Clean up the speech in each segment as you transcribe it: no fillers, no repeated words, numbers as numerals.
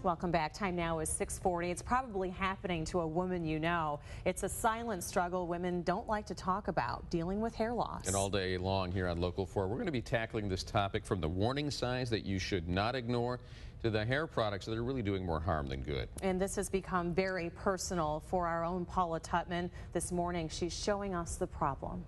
Welcome back. Time now is 6:40. It's probably happening to a woman you know. It's a silent struggle women don't like to talk about, dealing with hair loss. And all day long here on Local 4, we're going to be tackling this topic from the warning signs that you should not ignore to the hair products that are really doing more harm than good. And this has become very personal for our own Paula Tutman. This morning, she's showing us the problem.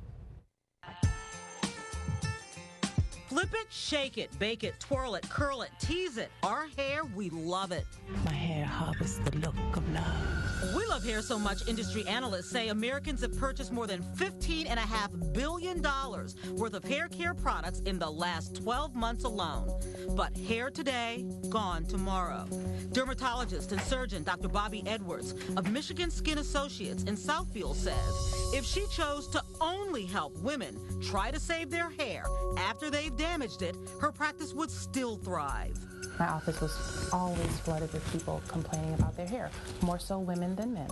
Flip it, shake it, bake it, twirl it, curl it, tease it. Our hair, we love it. My hair harvests the look of love. We love hair so much, industry analysts say Americans have purchased more than $15.5 billion worth of hair care products in the last 12 months alone. But hair today, gone tomorrow. Dermatologist and surgeon Dr. Bobby Edwards of Michigan Skin Associates in Southfield says if she chose to only help women try to save their hair after they've damaged it, her practice would still thrive. My office was always flooded with people complaining about their hair, more so women than men.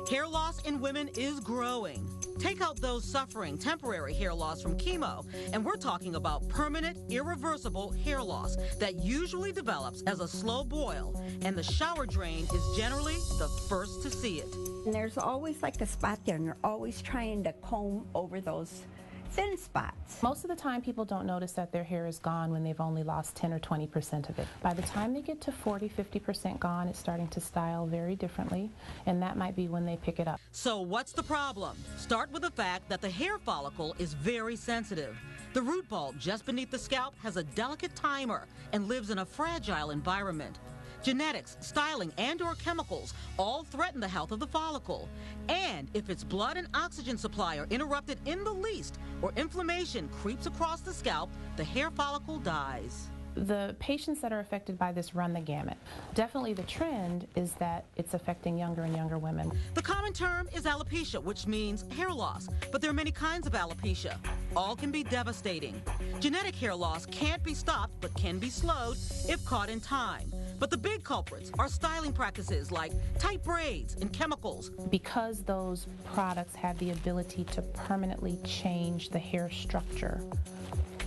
Hair loss in women is growing. Take out those suffering temporary hair loss from chemo, and we're talking about permanent, irreversible hair loss that usually develops as a slow boil, and the shower drain is generally the first to see it. And there's always like a spot there, and you're always trying to comb over those thin spots. Most of the time people don't notice that their hair is gone when they've only lost 10 or 20% of it. By the time they get to 40-50% gone, it's starting to style very differently, and that might be when they pick it up. So what's the problem? Start with the fact that the hair follicle is very sensitive. The root ball just beneath the scalp has a delicate timer and lives in a fragile environment. Genetics, styling, and/or chemicals all threaten the health of the follicle. And if its blood and oxygen supply are interrupted in the least, or inflammation creeps across the scalp, the hair follicle dies. The patients that are affected by this run the gamut. Definitely the trend is that it's affecting younger and younger women. The common term is alopecia, which means hair loss, but there are many kinds of alopecia. All can be devastating. Genetic hair loss can't be stopped, but can be slowed if caught in time. But the big culprits are styling practices like tight braids and chemicals. Because those products have the ability to permanently change the hair structure,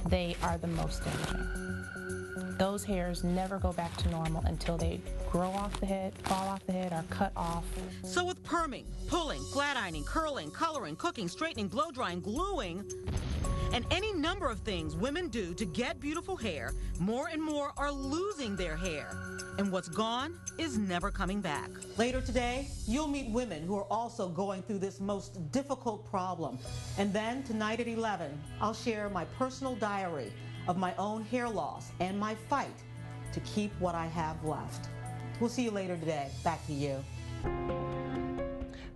they are the most damaging. Those hairs never go back to normal until they grow off the head, fall off the head, or cut off. So with perming, pulling, flat ironing, curling, coloring, cooking, straightening, blow drying, gluing, and any number of things women do to get beautiful hair, more and more are losing their hair. And what's gone is never coming back. Later today, you'll meet women who are also going through this most difficult problem. And then tonight at 11, I'll share my personal diary of my own hair loss and my fight to keep what I have left. We'll see you later today. Back to you.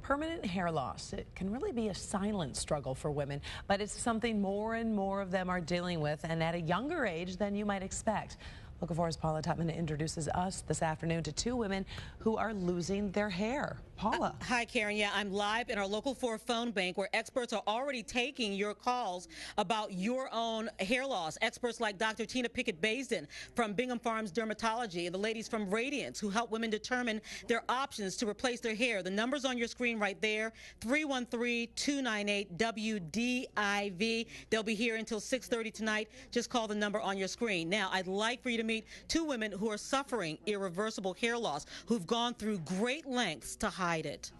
Permanent hair loss, it can really be a silent struggle for women, but it's something more and more of them are dealing with, and at a younger age than you might expect. Local 4's Paula Tutman introduces us this afternoon to two women who are losing their hair. Paula. Hi, Karen. Yeah, I'm live in our Local 4 phone bank where experts are already taking your calls about your own hair loss. Experts like Dr. Tina Pickett-Baisden from Bingham Farms Dermatology and the ladies from Radiance who help women determine their options to replace their hair. The number's on your screen right there, 313-298-WDIV. They'll be here until 6:30 tonight. Just call the number on your screen. Now, I'd like for you to meet two women who are suffering irreversible hair loss, who've gone through great lengths to hide it.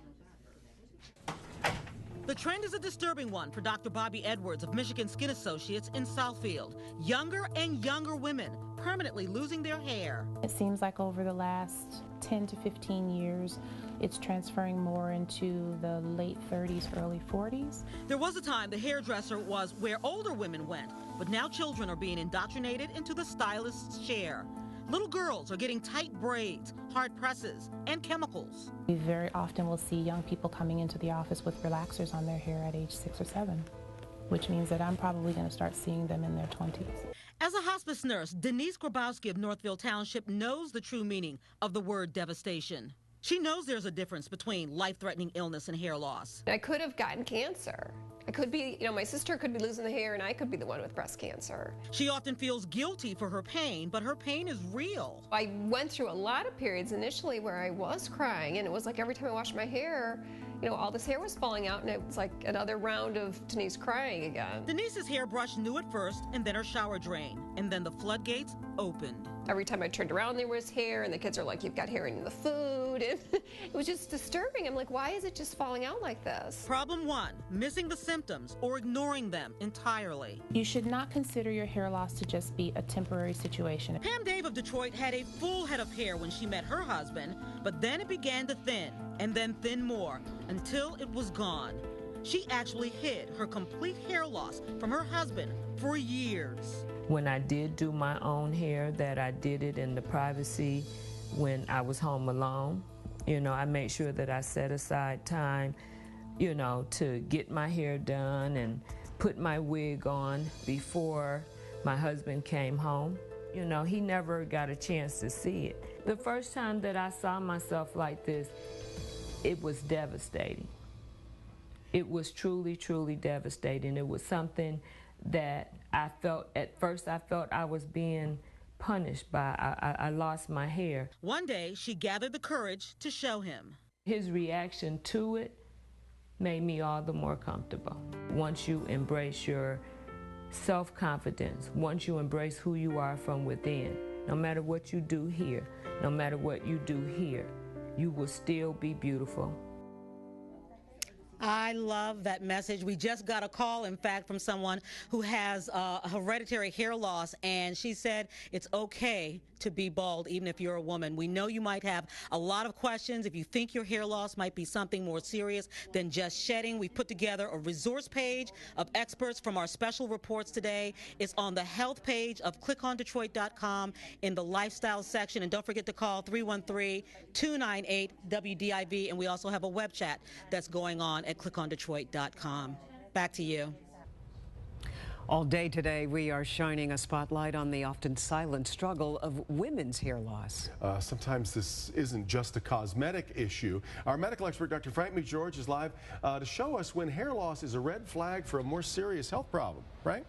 The trend is a disturbing one for Dr. Bobby Edwards of Michigan Skin Associates in Southfield. Younger and younger women permanently losing their hair. It seems like over the last 10 to 15 years, it's transferring more into the late 30s, early 40s. There was a time the hairdresser was where older women went, but now children are being indoctrinated into the stylist's chair. Little girls are getting tight braids, hard presses, and chemicals. We very often will see young people coming into the office with relaxers on their hair at age 6 or 7, which means that I'm probably going to start seeing them in their 20s. As a hospice nurse, Denise Grabowski of Northville Township knows the true meaning of the word devastation. She knows there's a difference between life-threatening illness and hair loss. I could have gotten cancer. I could be, my sister could be losing the hair and I could be the one with breast cancer. She often feels guilty for her pain, but her pain is real. I went through a lot of periods initially where I was crying, and it was like every time I washed my hair, all this hair was falling out, and it was like another round of Denise crying again. Denise's hairbrush knew it first, and then her shower drain, and then the floodgates opened. Every time I turned around, there was hair, and the kids are like, "You've got hair in the food," and it was just disturbing. I'm like, why is it just falling out like this? Problem 1, missing the symptoms or ignoring them entirely. You should not consider your hair loss to just be a temporary situation. Pam Dave of Detroit had a full head of hair when she met her husband, but then it began to thin, and then thin more, until it was gone. She actually hid her complete hair loss from her husband for years. When I did do my own hair, that I did it in the privacy when I was home alone. You know, I made sure that I set aside time, you know, to get my hair done and put my wig on before my husband came home. You know, he never got a chance to see it. The first time that I saw myself like this, it was devastating. It was truly, truly devastating. It was something that I felt, at first I felt I was being punished by. I lost my hair. One day, she gathered the courage to show him. His reaction to it made me all the more comfortable. Once you embrace your self-confidence, once you embrace who you are from within, no matter what you do here, no matter what you do here, you will still be beautiful. I love that message. We just got a call, in fact, from someone who has hereditary hair loss, and she said it's okay to be bald even if you're a woman. We know you might have a lot of questions. If you think your hair loss might be something more serious than just shedding, we put together a resource page of experts from our special reports today. It's on the health page of clickondetroit.com in the lifestyle section. And don't forget to call 313-298-WDIV. And we also have a web chat that's going on at clickondetroit.com. Back to you. All day today, we are shining a spotlight on the often silent struggle of women's hair loss. Sometimes this isn't just a cosmetic issue. Our medical expert, Dr. Frank McGeorge, is live to show us when hair loss is a red flag for a more serious health problem, right?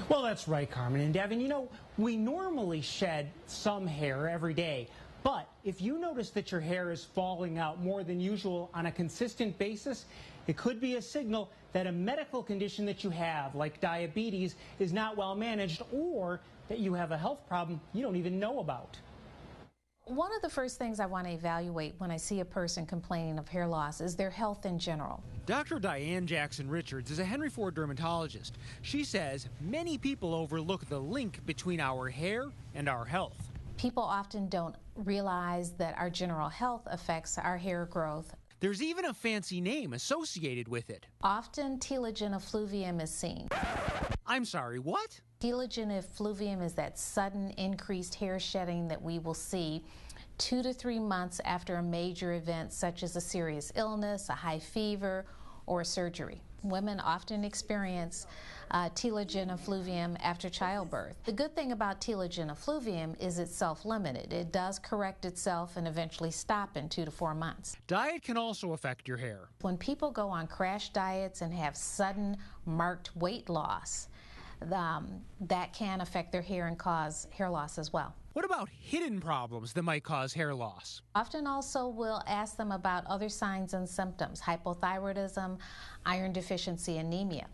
Well, that's right, Carmen and Devin. You know, we normally shed some hair every day. But if you notice that your hair is falling out more than usual on a consistent basis, it could be a signal that a medical condition that you have, like diabetes, is not well managed, or that you have a health problem you don't even know about. One of the first things I want to evaluate when I see a person complaining of hair loss is their health in general. Dr. Diane Jackson Richards is a Henry Ford dermatologist. She says many people overlook the link between our hair and our health. People often don't realize that our general health affects our hair growth. There's even a fancy name associated with it. Often telogen effluvium is seen. I'm sorry, what? Telogen effluvium is that sudden increased hair shedding that we will see 2 to 3 months after a major event such as a serious illness, a high fever, or a surgery. Women often experience telogen effluvium after childbirth. The good thing about telogen effluvium is it's self-limited. It does correct itself and eventually stop in 2 to 4 months. Diet can also affect your hair. When people go on crash diets and have sudden marked weight loss, that can affect their hair and cause hair loss as well. What about hidden problems that might cause hair loss? Often also we'll ask them about other signs and symptoms, hypothyroidism, iron deficiency, anemia.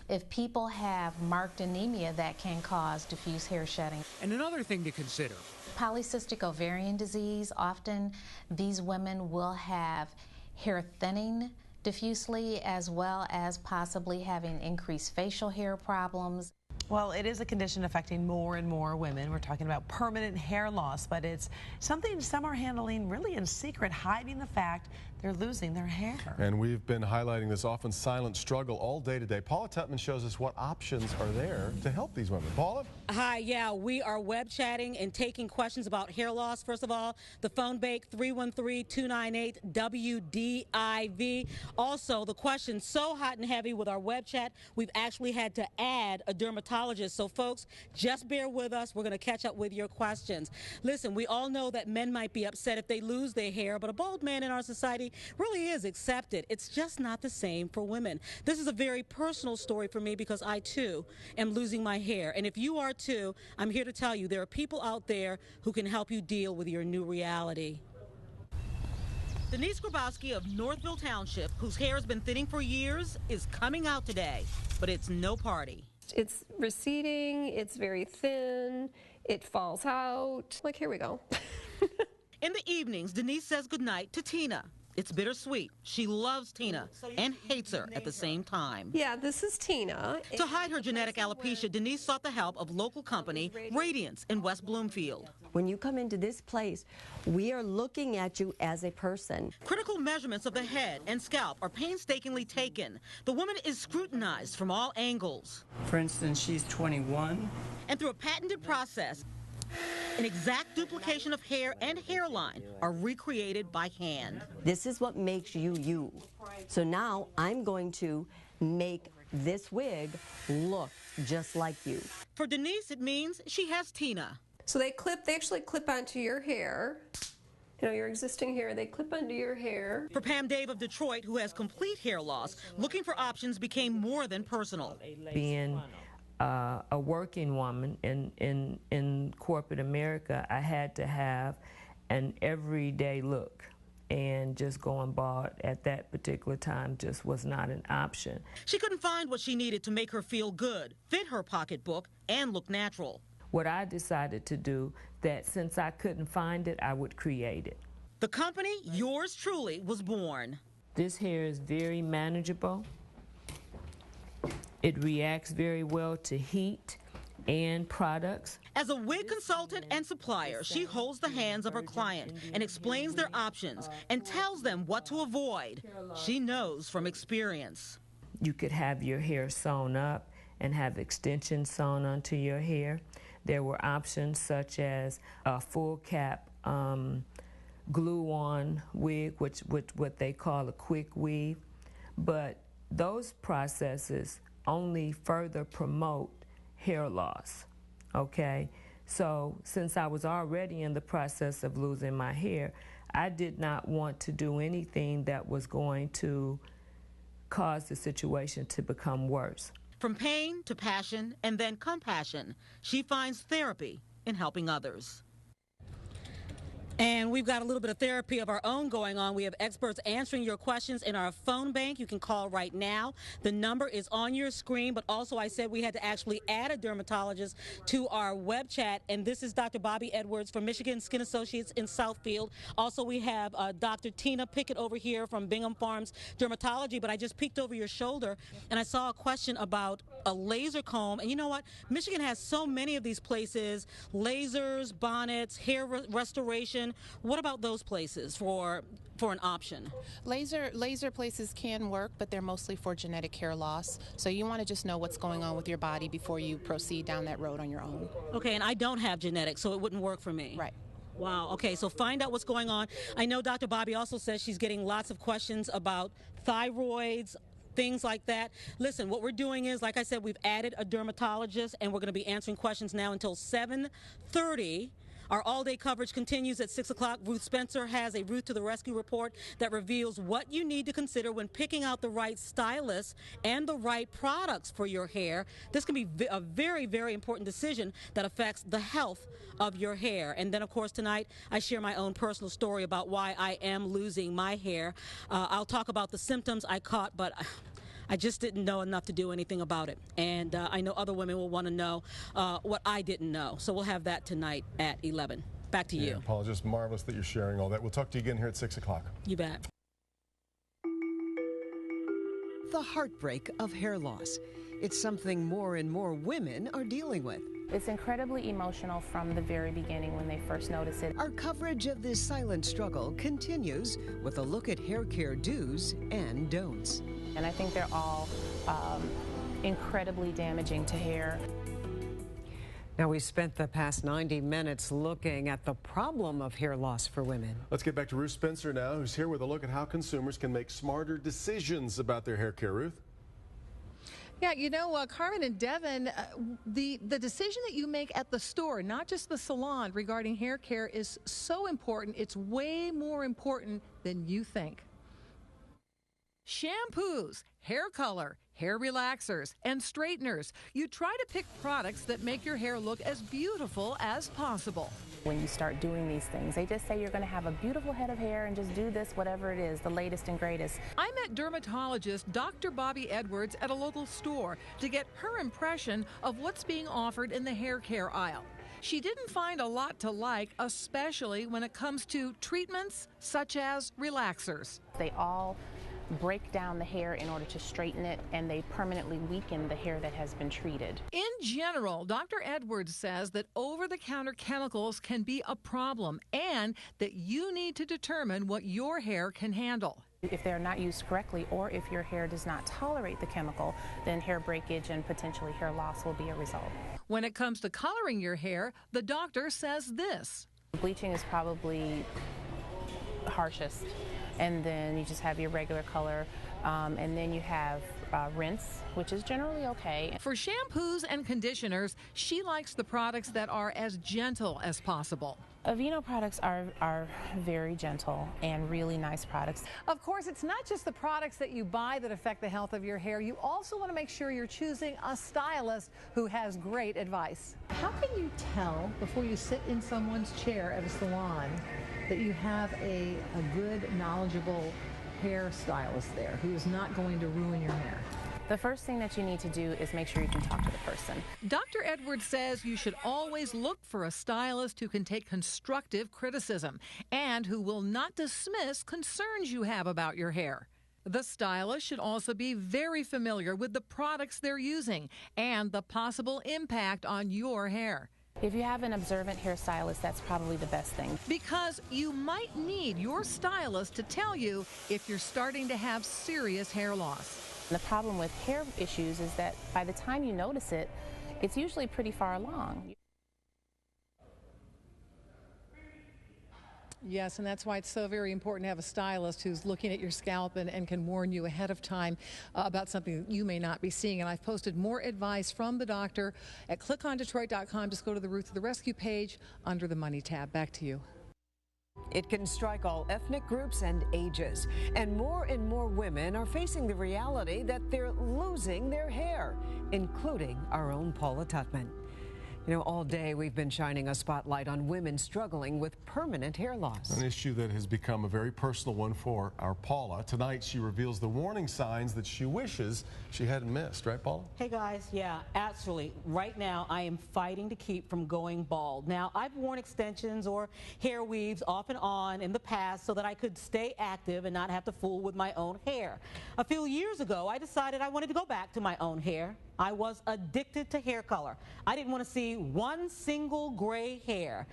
If people have marked anemia, that can cause diffuse hair shedding. And another thing to consider, polycystic ovarian disease. Often these women will have hair thinning diffusely, as well as possibly having increased facial hair problems. Well, it is a condition affecting more and more women. We're talking about permanent hair loss, but it's something some are handling really in secret, hiding the fact they're losing their hair. And we've been highlighting this often silent struggle all day today. Paula Tutman shows us what options are there to help these women. Paula? Hi, yeah, we are web chatting and taking questions about hair loss. First of all, the phone bank 313-298-WDIV. Also, the question so hot and heavy with our web chat, we've actually had to add a dermatologist. So folks, just bear with us. We're going to catch up with your questions. Listen, we all know that men might be upset if they lose their hair, but a bald man in our society really is accepted. It's just not the same for women. This is a very personal story for me because I too am losing my hair. And if you are too, I'm here to tell you there are people out there who can help you deal with your new reality. Denise Grabowski of Northville Township, whose hair has been thinning for years, is coming out today, but it's no party. It's receding, it's very thin, it falls out. Like, here we go. In the evenings, Denise says goodnight to Tina. It's bittersweet. She loves Tina and hates her at the same time. Yeah, this is Tina. To hide her genetic alopecia, Denise sought the help of local company Radiance in West Bloomfield. When you come into this place, we are looking at you as a person. Critical measurements of the head and scalp are painstakingly taken. The woman is scrutinized from all angles. For instance, she's 21. And through a patented process, an exact duplication of hair and hairline are recreated by hand. This is what makes you you. So now I'm going to make this wig look just like you. For Denise, it means she has Tina. So they actually clip onto your hair. You know, your existing hair, they clip onto your hair. For Pam Dave of Detroit, who has complete hair loss, looking for options became more than personal. Being a working woman in corporate America, I had to have an everyday look, and just going bald at that particular time just was not an option. She couldn't find what she needed to make her feel good, fit her pocketbook, and look natural. What I decided to do, that since I couldn't find it, I would create it. The company, yours truly, was born. This hair is very manageable. It reacts very well to heat and products. As a wig consultant and supplier, she holds the hands of her client and explains their options and tells them what to avoid. She knows from experience. You could have your hair sewn up and have extensions sewn onto your hair. There were options such as a full cap glue-on wig, which what they call a quick weave. But those processes only further promote hair loss, okay? So since I was already in the process of losing my hair, I did not want to do anything that was going to cause the situation to become worse. From pain to passion and then compassion, she finds therapy in helping others. And we've got a little bit of therapy of our own going on. We have experts answering your questions in our phone bank. You can call right now. The number is on your screen, but also I said we had to actually add a dermatologist to our web chat, and this is Dr. Bobby Edwards from Michigan Skin Associates in Southfield. Also, we have Dr. Tina Pickett over here from Bingham Farms Dermatology, but I just peeked over your shoulder, and I saw a question about a laser comb, and you know what? Michigan has so many of these places, lasers, bonnets, hair restoration. What about those places for an option? Laser places can work, but they're mostly for genetic hair loss. So you want to just know what's going on with your body before you proceed down that road on your own. Okay, and I don't have genetics, so it wouldn't work for me. Right. Wow, okay, so find out what's going on. I know Dr. Bobby also says she's getting lots of questions about thyroids, things like that. Listen, what we're doing is, like I said, we've added a dermatologist, and we're going to be answering questions now until 7:30. Our all-day coverage continues at 6 o'clock. Ruth Spencer has a Ruth to the Rescue report that reveals what you need to consider when picking out the right stylist and the right products for your hair. This can be a very, very important decision that affects the health of your hair. And then, of course, tonight I share my own personal story about why I am losing my hair. I'll talk about the symptoms I caught, but I just didn't know enough to do anything about it. And I know other women will want to know what I didn't know. So we'll have that tonight at 11. Back to you. Paula, just marvelous that you're sharing all that. We'll talk to you again here at 6 o'clock. You bet. The heartbreak of hair loss. It's something more and more women are dealing with. It's incredibly emotional from the very beginning when they first notice it. Our coverage of this silent struggle continues with a look at hair care do's and don'ts. And I think they're all incredibly damaging to hair. Now, we spent the past 90 minutes looking at the problem of hair loss for women. Let's get back to Ruth Spencer now, who's here with a look at how consumers can make smarter decisions about their hair care. Ruth? Yeah, you know, Carmen and Devin, the decision that you make at the store, not just the salon, regarding hair care is so important. It's way more important than you think. Shampoos, hair color, hair relaxers, and straighteners. You try to pick products that make your hair look as beautiful as possible. When you start doing these things, they just say you're going to have a beautiful head of hair and just do this, whatever it is, the latest and greatest. I met dermatologist Dr. Bobby Edwards at a local store to get her impression of what's being offered in the hair care aisle. She didn't find a lot to like, especially when it comes to treatments such as relaxers. They all break down the hair in order to straighten it, and they permanently weaken the hair that has been treated. In general, Dr. Edwards says that over-the-counter chemicals can be a problem and that you need to determine what your hair can handle. If they're not used correctly, or if your hair does not tolerate the chemical, then hair breakage and potentially hair loss will be a result. When it comes to coloring your hair, the doctor says this. Bleaching is probably harshest, and then you just have your regular color, and then you have rinse, which is generally okay. For shampoos and conditioners, she likes the products that are as gentle as possible. Aveeno products are very gentle and really nice products. Of course, it's not just the products that you buy that affect the health of your hair. You also want to make sure you're choosing a stylist who has great advice. How can you tell before you sit in someone's chair at a salon that you have a good, knowledgeable hairstylist there who is not going to ruin your hair? The first thing that you need to do is make sure you can talk to the person. Dr. Edwards says you should always look for a stylist who can take constructive criticism and who will not dismiss concerns you have about your hair. The stylist should also be very familiar with the products they're using and the possible impact on your hair. If you have an observant hairstylist, that's probably the best thing. Because you might need your stylist to tell you if you're starting to have serious hair loss. The problem with hair issues is that by the time you notice it, it's usually pretty far along. Yes, and that's why it's so very important to have a stylist who's looking at your scalp and can warn you ahead of time about something that you may not be seeing. And I've posted more advice from the doctor at clickondetroit.com. Just go to the Roots of the Rescue page under the Money tab. Back to you. It can strike all ethnic groups and ages. And more women are facing the reality that they're losing their hair, including our own Paula Tutman. You know, all day we've been shining a spotlight on women struggling with permanent hair loss. An issue that has become a very personal one for our Paula. Tonight she reveals the warning signs that she wishes she hadn't missed. Right, Paula? Hey guys, yeah, absolutely. Right now I am fighting to keep from going bald. Now, I've worn extensions or hair weaves off and on in the past so that I could stay active and not have to fool with my own hair. A few years ago, I decided I wanted to go back to my own hair. I was addicted to hair color. I didn't want to see one single gray hair,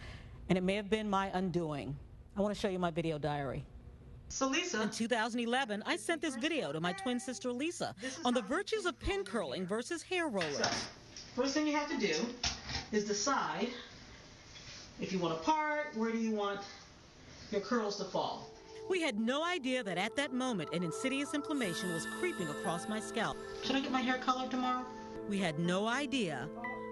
and it may have been my undoing. I want to show you my video diary. So Lisa, in 2011, I sent this video to my twin sister Lisa on the virtues of pin curling versus hair rollers. So, first thing you have to do is decide if you want a part, where do you want your curls to fall. We had no idea that at that moment an insidious inflammation was creeping across my scalp. Should I get my hair colored tomorrow? We had no idea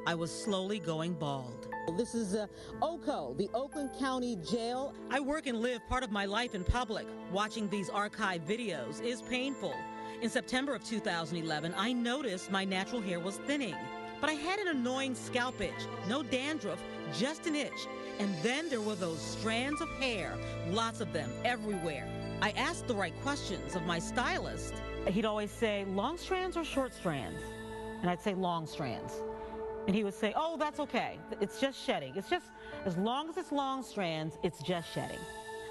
I was slowly going bald. This is OCO, the Oakland County Jail. I work and live part of my life in public. Watching these archive videos is painful. In September of 2011, I noticed my natural hair was thinning. But I had an annoying scalp itch. No dandruff, just an itch. And then there were those strands of hair, lots of them, everywhere. I asked the right questions of my stylist. He'd always say, long strands or short strands? And I'd say long strands. And he would say, oh, that's okay. It's just shedding. It's just, as long as it's long strands, it's just shedding.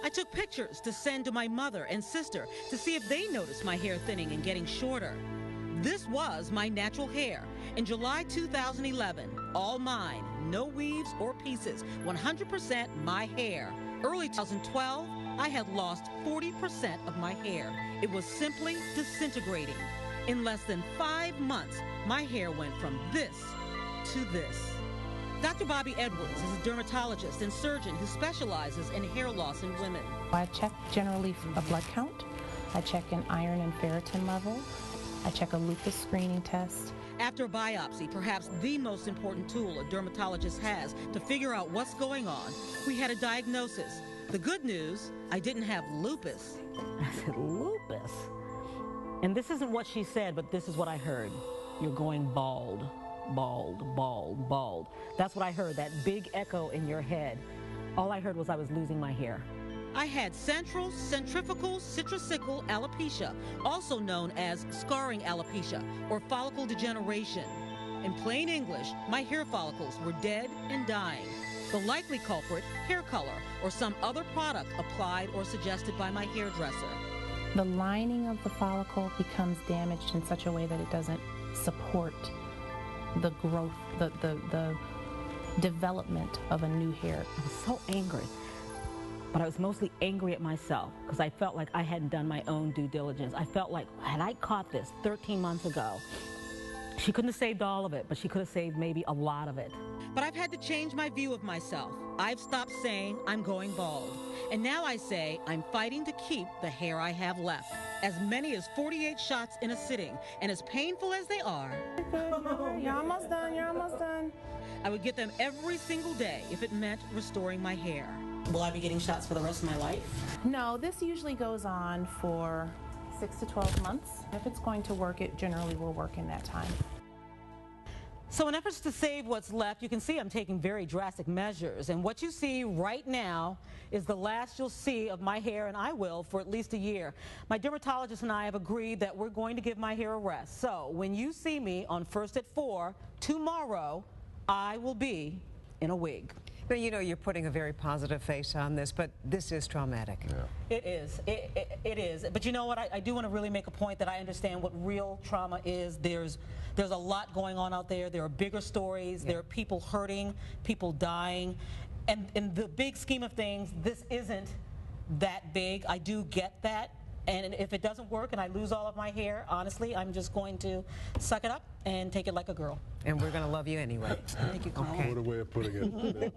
I took pictures to send to my mother and sister to see if they noticed my hair thinning and getting shorter. This was my natural hair. In July 2011, all mine, no weaves or pieces, 100% my hair. Early 2012, I had lost 40% of my hair. It was simply disintegrating. In less than 5 months, my hair went from this to this. Dr. Bobby Edwards is a dermatologist and surgeon who specializes in hair loss in women. I check generally a blood count. I check an iron and ferritin level. I check a lupus screening test. After a biopsy, perhaps the most important tool a dermatologist has to figure out what's going on, we had a diagnosis. The good news, I didn't have lupus. I said, lupus? And this isn't what she said, but this is what I heard. You're going bald, bald, bald, bald. That's what I heard, that big echo in your head. All I heard was I was losing my hair. I had central centrifugal citrosical alopecia, also known as scarring alopecia or follicle degeneration. In plain English, my hair follicles were dead and dying. The likely culprit, hair color, or some other product applied or suggested by my hairdresser. The lining of the follicle becomes damaged in such a way that it doesn't support the growth, the development of a new hair. I was so angry, but I was mostly angry at myself because I felt like I hadn't done my own due diligence. I felt like, had I caught this 13 months ago, she couldn't have saved all of it, but she could have saved maybe a lot of it. But I've had to change my view of myself. I've stopped saying I'm going bald. And now I say I'm fighting to keep the hair I have left. As many as 48 shots in a sitting, and as painful as they are, You're almost done, you're almost done. I would get them every single day if it meant restoring my hair. Will I be getting shots for the rest of my life? No, this usually goes on for 6 to 12 months. If it's going to work, it generally will work in that time. So in efforts to save what's left, you can see I'm taking very drastic measures. And what you see right now is the last you'll see of my hair, and I will for at least a year. My dermatologist and I have agreed that we're going to give my hair a rest. So when you see me on First at 4 tomorrow, I will be in a wig. But you know, you're putting a very positive face on this, but this is traumatic. Yeah. It is. It is. But you know what? I do want to really make a point that I understand what real trauma is. There's a lot going on out there. There are bigger stories. Yeah. There are people hurting, people dying. And in the big scheme of things, this isn't that big. I do get that. And if it doesn't work and I lose all of my hair, honestly, I'm just going to suck it up and take it like a girl. And we're going to love you anyway. Thank you, Carl. What a way of putting it.